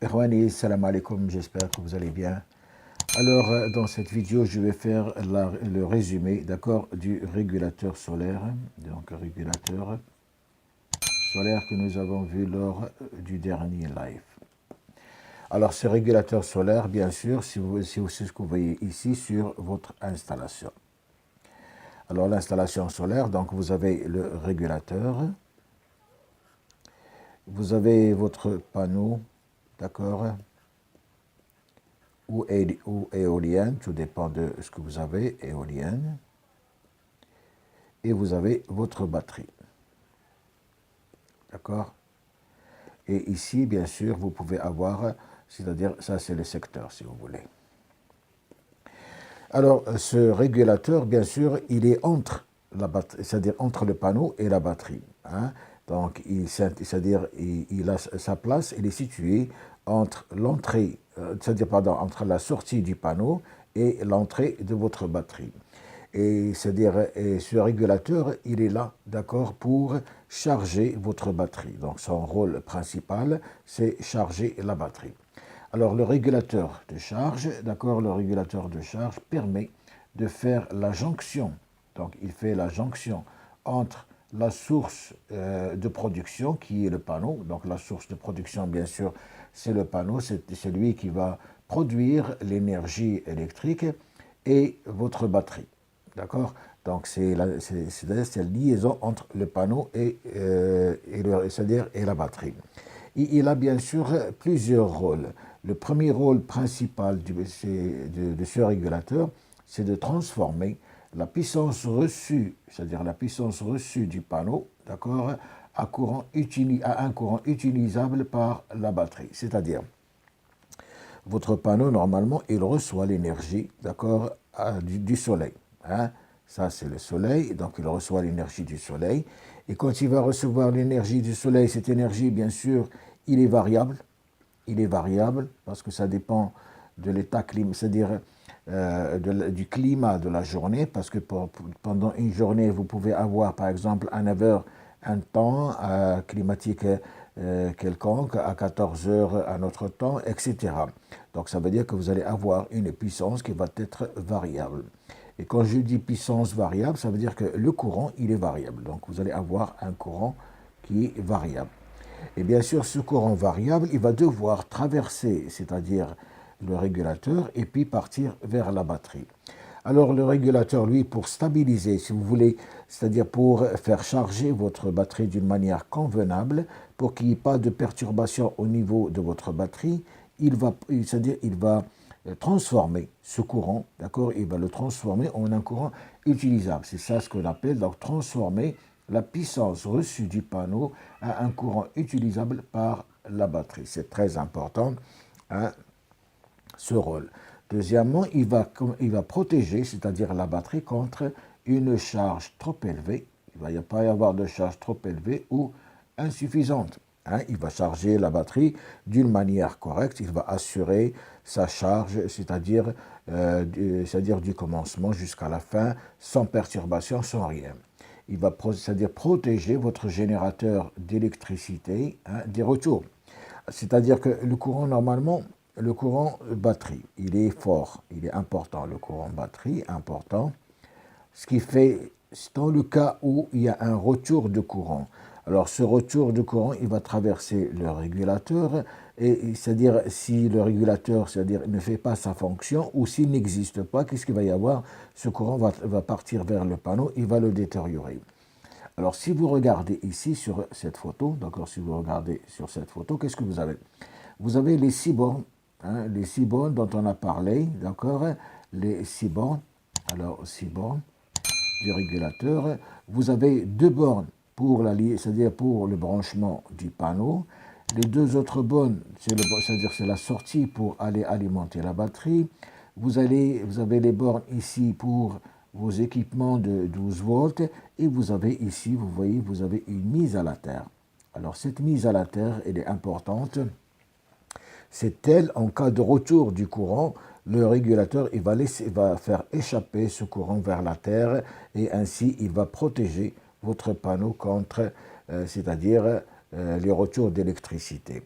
Irwani, salam alaikum, j'espère que vous allez bien. Alors, dans cette vidéo, je vais faire le résumé, d'accord, du régulateur solaire, donc régulateur solaire que nous avons vu lors du dernier live. Alors, ce régulateur solaire, bien sûr, c'est ce que vous voyez ici sur votre installation. Alors, l'installation solaire, donc vous avez le régulateur, vous avez votre panneau, d'accord, ou éolienne, tout dépend de ce que vous avez, éolienne, et vous avez votre batterie, d'accord. Et ici, bien sûr, vous pouvez avoir, c'est-à-dire, ça c'est le secteur, si vous voulez. Alors, ce régulateur, bien sûr, il est entre la batterie, c'est-à-dire entre le panneau et la batterie, hein. Donc, c'est-à-dire, il a sa place, il est situé entre l'entrée, c'est-à-dire, pardon, entre la sortie du panneau et l'entrée de votre batterie. Et c'est-à-dire, ce régulateur, il est là, d'accord, pour charger votre batterie. Donc, son rôle principal, c'est charger la batterie. Alors, le régulateur de charge, d'accord, le régulateur de charge permet de faire la jonction. Donc, il fait la jonction entre la source de production qui est le panneau. Donc, la source de production, bien sûr, c'est le panneau, c'est celui qui va produire l'énergie électrique et votre batterie. D'accord? Donc, c'est la liaison entre le panneau et la batterie. Et il a bien sûr plusieurs rôles. Le premier rôle principal de ce régulateur, c'est de transformer la puissance reçue, c'est-à-dire la puissance reçue du panneau, d'accord, à un courant utilisable par la batterie. C'est-à-dire, votre panneau, normalement, il reçoit l'énergie, d'accord, du soleil, hein. Ça, c'est le soleil, donc il reçoit l'énergie du soleil. Et quand il va recevoir l'énergie du soleil, cette énergie, bien sûr, il est variable. Il est variable parce que ça dépend de l'état climatique, c'est-à-dire du climat de la journée, parce que pendant une journée, vous pouvez avoir, par exemple, à 9 heures, un temps climatique quelconque, à 14 heures, un autre temps, etc. Donc, ça veut dire que vous allez avoir une puissance qui va être variable. Et quand je dis puissance variable, ça veut dire que le courant, il est variable. Donc, vous allez avoir un courant qui est variable. Et bien sûr, ce courant variable, il va devoir traverser, c'est-à-dire le régulateur, et puis partir vers la batterie. Alors, le régulateur, lui, pour stabiliser, si vous voulez, c'est-à-dire pour faire charger votre batterie d'une manière convenable, pour qu'il n'y ait pas de perturbation au niveau de votre batterie, c'est-à-dire il va transformer ce courant, d'accord, il va le transformer en un courant utilisable. C'est ça ce qu'on appelle, donc, transformer la puissance reçue du panneau à un courant utilisable par la batterie. C'est très important, hein, ce rôle. Deuxièmement, il va protéger, c'est-à-dire la batterie, contre une charge trop élevée. Il ne va pas y avoir de charge trop élevée ou insuffisante, hein. Il va charger la batterie d'une manière correcte. Il va assurer sa charge, c'est-à-dire du commencement jusqu'à la fin, sans perturbation, sans rien. Il va c'est-à-dire protéger votre générateur d'électricité, hein, des retours. C'est-à-dire que le courant, normalement, le courant batterie, il est fort, il est important, le courant batterie, important. Ce qui fait, dans le cas où il y a un retour de courant, alors ce retour de courant, il va traverser le régulateur, et c'est-à-dire si le régulateur, c'est-à-dire ne fait pas sa fonction, ou s'il n'existe pas, qu'est-ce qu'il va y avoir? Ce courant va partir vers le panneau, il va le détériorer. Alors si vous regardez ici sur cette photo, d'accord, si vous regardez sur cette photo, qu'est-ce que vous avez? Vous avez les 6 bornes, hein, les 6 bornes dont on a parlé, d'accord, les 6 bornes, alors 6 bornes du régulateur. Vous avez 2 bornes pour c'est-à-dire pour le branchement du panneau. Les 2 autres bornes, c'est-à-dire c'est la sortie pour aller alimenter la batterie. Vous avez les bornes ici pour vos équipements de 12 volts et vous avez ici, vous voyez, vous avez une mise à la terre. Alors cette mise à la terre, elle est importante. C'est tel, en cas de retour du courant, le régulateur il va faire échapper ce courant vers la terre et ainsi il va protéger votre panneau contre, c'est-à-dire les retours d'électricité.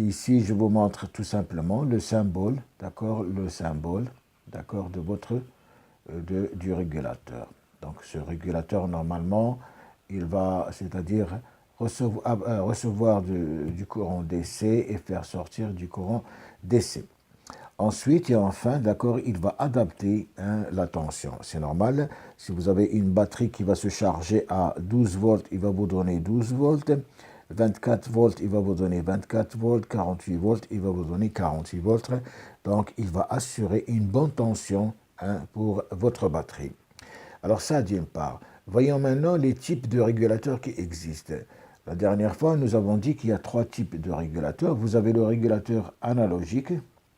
ici, je vous montre tout simplement le symbole, d'accord, le symbole, d'accord, de votre, du régulateur. Donc, ce régulateur, normalement, il va, c'est-à-dire recevoir du courant DC et faire sortir du courant DC. Ensuite et enfin, d'accord, il va adapter la tension. C'est normal, si vous avez une batterie qui va se charger à 12 volts, il va vous donner 12 volts. 24 volts, il va vous donner 24 volts. 48 volts, il va vous donner 48 volts. Donc, il va assurer une bonne tension pour votre batterie. Alors ça, d'une part. Voyons maintenant les types de régulateurs qui existent. La dernière fois, nous avons dit qu'il y a 3 types de régulateurs. Vous avez le régulateur analogique,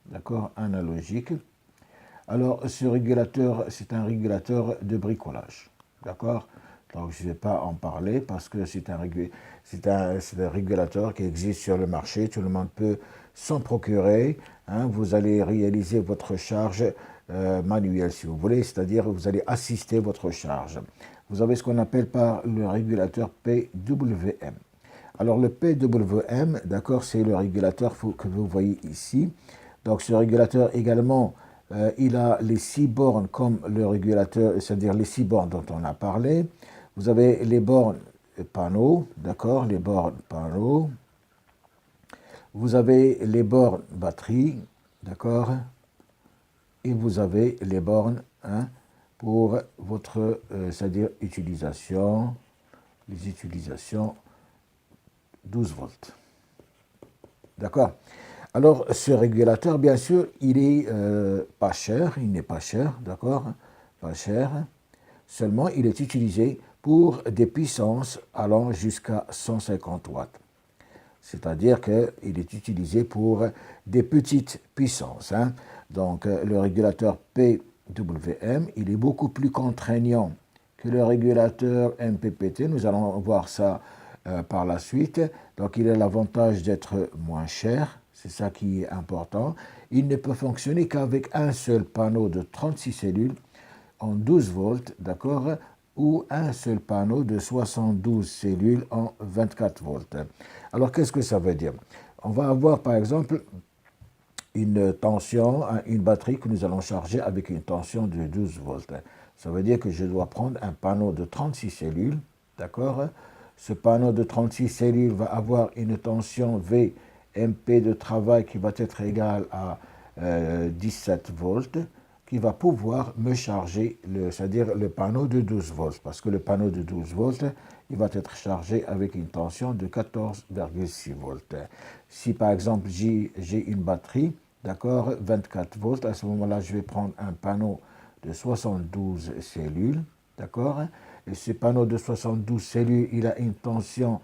d'accord, analogique. Alors, ce régulateur, c'est un régulateur de bricolage, d'accord. Donc, je ne vais pas en parler parce que c'est un régulateur qui existe sur le marché. Tout le monde peut s'en procurer. Vous allez réaliser votre charge manuelle, si vous voulez, c'est-à-dire vous allez assister votre charge. Vous avez ce qu'on appelle par le régulateur PWM. Alors, le PWM, d'accord, c'est le régulateur que vous voyez ici. Donc, ce régulateur également, il a les 6 bornes comme le régulateur, c'est-à-dire les 6 bornes dont on a parlé. Vous avez les bornes panneaux, d'accord, les bornes panneaux. Vous avez les bornes batterie, d'accord, et vous avez les bornes pour votre, c'est-à-dire utilisation, les utilisations 12 volts. D'accord. Alors, ce régulateur, bien sûr, il est pas cher, il n'est pas cher, d'accord, pas cher. Seulement, il est utilisé pour des puissances allant jusqu'à 150 watts. C'est-à-dire qu'il est utilisé pour des petites puissances. Donc, le régulateur PWM, il est beaucoup plus contraignant que le régulateur MPPT. Nous allons voir ça par la suite. Donc, il a l'avantage d'être moins cher. C'est ça qui est important. Il ne peut fonctionner qu'avec un seul panneau de 36 cellules en 12 volts, d'accord, ou un seul panneau de 72 cellules en 24 volts. Alors, qu'est-ce que ça veut dire? On va avoir, par exemple, une tension, une batterie que nous allons charger avec une tension de 12 volts. Ça veut dire que je dois prendre un panneau de 36 cellules, d'accord? Ce panneau de 36 cellules va avoir une tension VMP de travail qui va être égale à 17 volts, qui va pouvoir me charger, c'est-à-dire le panneau de 12 volts, parce que le panneau de 12 volts, il va être chargé avec une tension de 14,6 volts. Si par exemple j'ai une batterie, d'accord, 24 volts, à ce moment-là, je vais prendre un panneau de 72 cellules, d'accord, et ce panneau de 72 cellules, il a une tension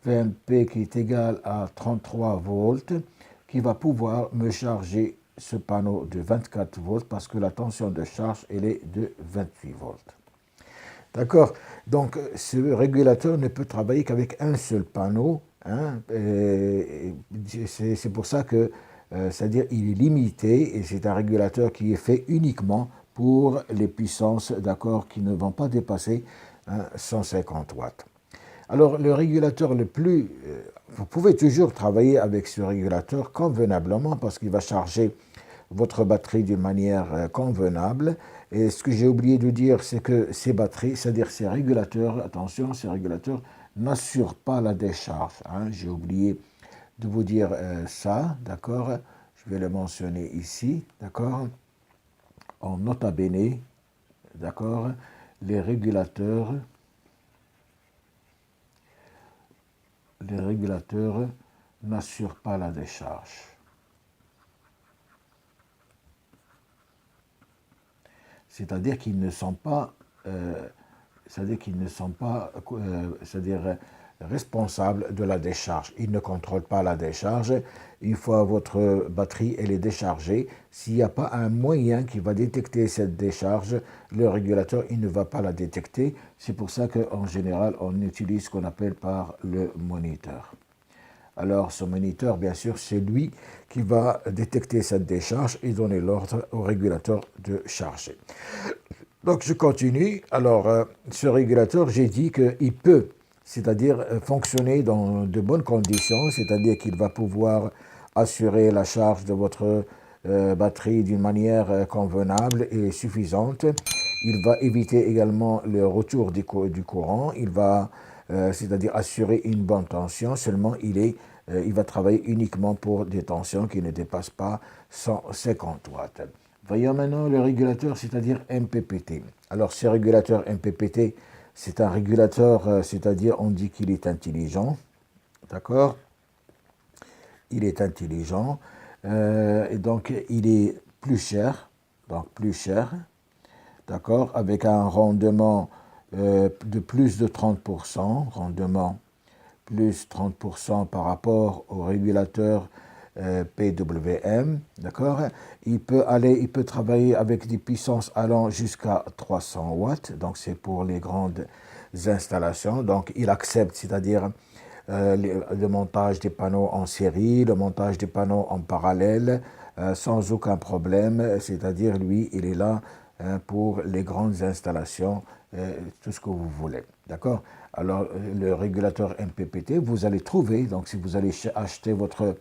VMP qui est égale à 33 volts, qui va pouvoir me charger ce panneau de 24 volts parce que la tension de charge, elle est de 28 volts. D'accord? Donc, ce régulateur ne peut travailler qu'avec un seul panneau. C'est pour ça que, c'est-à-dire, il est limité et c'est un régulateur qui est fait uniquement pour les puissances, d'accord, qui ne vont pas dépasser 150 watts. Alors, le régulateur le plus... vous pouvez toujours travailler avec ce régulateur convenablement parce qu'il va charger votre batterie d'une manière convenable. Et ce que j'ai oublié de dire, c'est que ces batteries, c'est-à-dire ces régulateurs, attention, ces régulateurs n'assurent pas la décharge. J'ai oublié de vous dire ça, d'accord? Je vais le mentionner ici, d'accord? En nota bene, d'accord? Les régulateurs n'assurent pas la décharge. C'est-à-dire qu'ils ne sont pas, responsables de la décharge. Ils ne contrôlent pas la décharge. Une fois votre batterie elle est déchargée, s'il n'y a pas un moyen qui va détecter cette décharge, le régulateur il ne va pas la détecter. C'est pour ça qu'en général, on utilise ce qu'on appelle par le moniteur. Alors, ce moniteur, bien sûr, c'est lui qui va détecter cette décharge et donner l'ordre au régulateur de charger. Donc, je continue. Alors, ce régulateur, j'ai dit qu'il peut, c'est-à-dire fonctionner dans de bonnes conditions, c'est-à-dire qu'il va pouvoir assurer la charge de votre batterie d'une manière convenable et suffisante. Il va éviter également le retour du courant. Il va, c'est-à-dire assurer une bonne tension. Seulement, il va travailler uniquement pour des tensions qui ne dépassent pas 150 watts. Voyons maintenant le régulateur, c'est-à-dire MPPT. Alors, ce régulateur MPPT, c'est un régulateur, c'est-à-dire on dit qu'il est intelligent. D'accord? Il est intelligent. Et donc, il est plus cher. Donc, plus cher. D'accord? Avec un rendement de plus de 30%. Rendement plus 30% par rapport au régulateur PWM, d'accord? Il peut travailler avec des puissances allant jusqu'à 300 watts, donc c'est pour les grandes installations. Donc il accepte, c'est-à-dire le montage des panneaux en série, le montage des panneaux en parallèle, sans aucun problème, c'est-à-dire lui, il est là pour les grandes installations, tout ce que vous voulez, d'accord? Alors, le régulateur MPPT, vous allez trouver, donc si vous allez acheter votre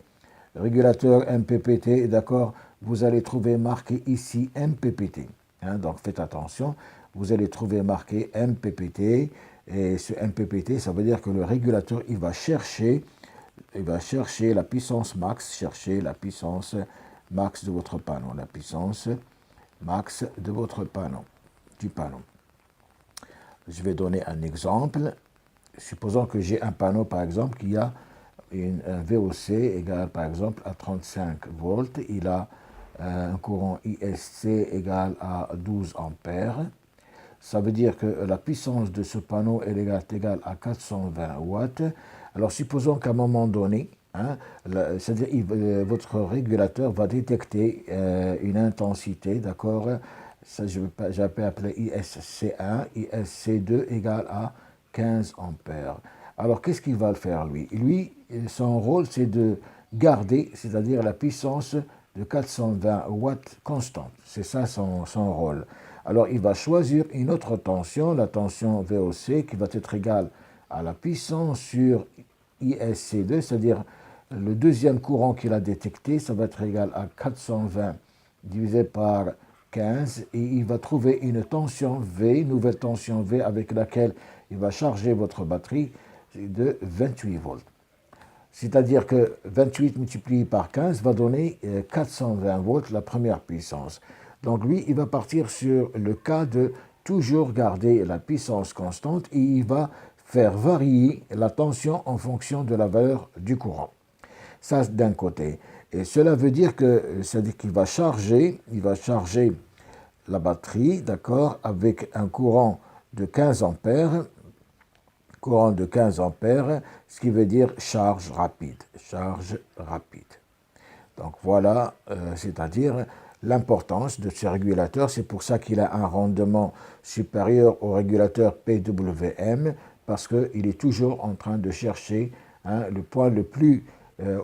régulateur MPPT, d'accord, vous allez trouver marqué ici MPPT. Hein, donc, faites attention, vous allez trouver marqué MPPT, et ce MPPT, ça veut dire que le régulateur, il va chercher la puissance max, de votre panneau, la puissance max de votre panneau, du panneau. Je vais donner un exemple. Supposons que j'ai un panneau, par exemple, qui a un VOC égal, par exemple, à 35 volts. Il a un courant ISC égal à 12 ampères. Ça veut dire que la puissance de ce panneau est égale à 420 watts. Alors, supposons qu'à un moment donné, hein, c'est-à-dire votre régulateur va détecter une intensité, d'accord? Ça, je peux appeler ISC1, ISC2 égale à 15 ampères. Alors, qu'est-ce qu'il va faire, lui? Lui, son rôle, c'est de garder, c'est-à-dire la puissance de 420 watts constante. C'est ça son rôle. Alors, il va choisir une autre tension, la tension VOC, qui va être égale à la puissance sur ISC2, c'est-à-dire le deuxième courant qu'il a détecté, ça va être égal à 420 divisé par 15, et il va trouver une tension V, nouvelle tension V, avec laquelle il va charger votre batterie de 28 volts. C'est-à-dire que 28 multiplié par 15 va donner 420 volts, la première puissance. Donc lui, il va partir sur le cas de toujours garder la puissance constante et il va faire varier la tension en fonction de la valeur du courant. Ça, d'un côté. Et cela veut dire c'est-à-dire qu'il va charger la batterie, d'accord, avec un courant de 15 ampères, ce qui veut dire charge rapide. Donc voilà, c'est-à-dire l'importance de ce régulateur. C'est pour ça qu'il a un rendement supérieur au régulateur PWM, parce qu'il est toujours en train de chercher le point le plus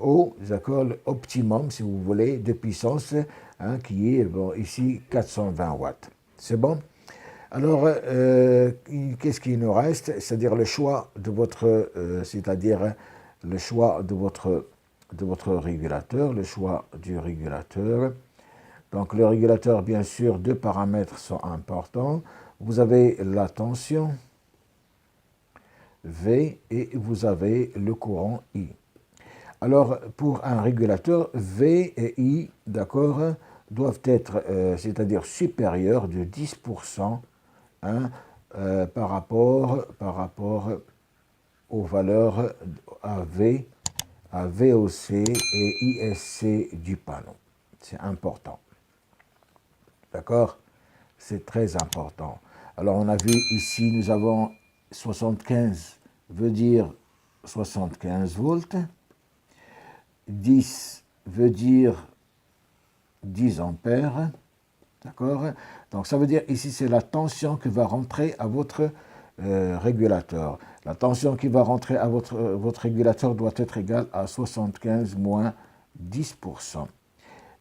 haut, d'accord, optimum, si vous voulez, de puissance, qui est ici 420 watts. C'est bon? Alors, qu'est-ce qu'il nous reste? C'est-à-dire le choix de votre, régulateur, le choix du régulateur. Donc, le régulateur, bien sûr, deux paramètres sont importants. Vous avez la tension V et vous avez le courant I. Alors, pour un régulateur, V et I, d'accord, doivent être, c'est-à-dire supérieurs de 10% par rapport aux valeurs AV, à VOC et ISC du panneau. C'est important. D'accord? C'est très important. Alors, on a vu ici, nous avons 75 veut dire 75 volts. 10 veut dire 10 ampères. D'accord? Donc, ça veut dire ici, c'est la tension qui va rentrer à votre régulateur. La tension qui va rentrer à votre régulateur doit être égale à 75 moins 10%.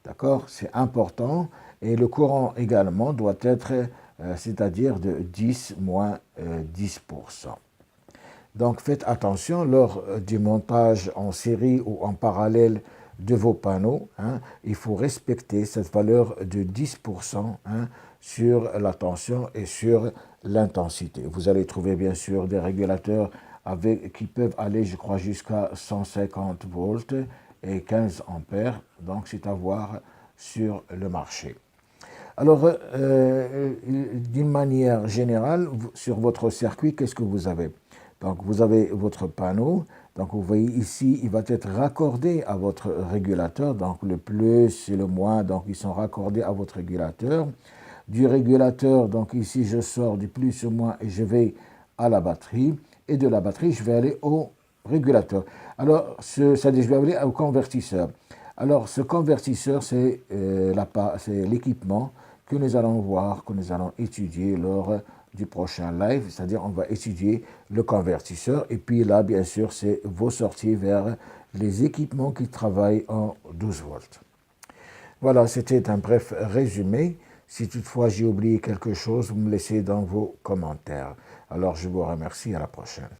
D'accord? C'est important. Et le courant également doit être, c'est-à-dire de 10 moins 10%. Donc, faites attention lors du montage en série ou en parallèle de vos panneaux, hein, il faut respecter cette valeur de 10% hein, sur la tension et sur l'intensité. Vous allez trouver bien sûr des régulateurs qui peuvent aller, je crois, jusqu'à 150 volts et 15 ampères. Donc, c'est à voir sur le marché. Alors, d'une manière générale, sur votre circuit, qu'est-ce que vous avez? Donc, vous avez votre panneau. Donc, vous voyez ici, il va être raccordé à votre régulateur. Donc, le plus et le moins, donc, ils sont raccordés à votre régulateur. Du régulateur, donc ici, je sors du plus au moins et je vais à la batterie. Et de la batterie, je vais aller au régulateur. Alors, c'est-à-dire, je vais aller au convertisseur. Alors, ce convertisseur, c'est l'équipement que nous allons voir, que nous allons étudier lors du prochain live, c'est-à-dire on va étudier le convertisseur et puis là, bien sûr, c'est vos sorties vers les équipements qui travaillent en 12 volts. Voilà, c'était un bref résumé. Si toutefois j'ai oublié quelque chose, vous me laissez dans vos commentaires. Alors, je vous remercie, à la prochaine.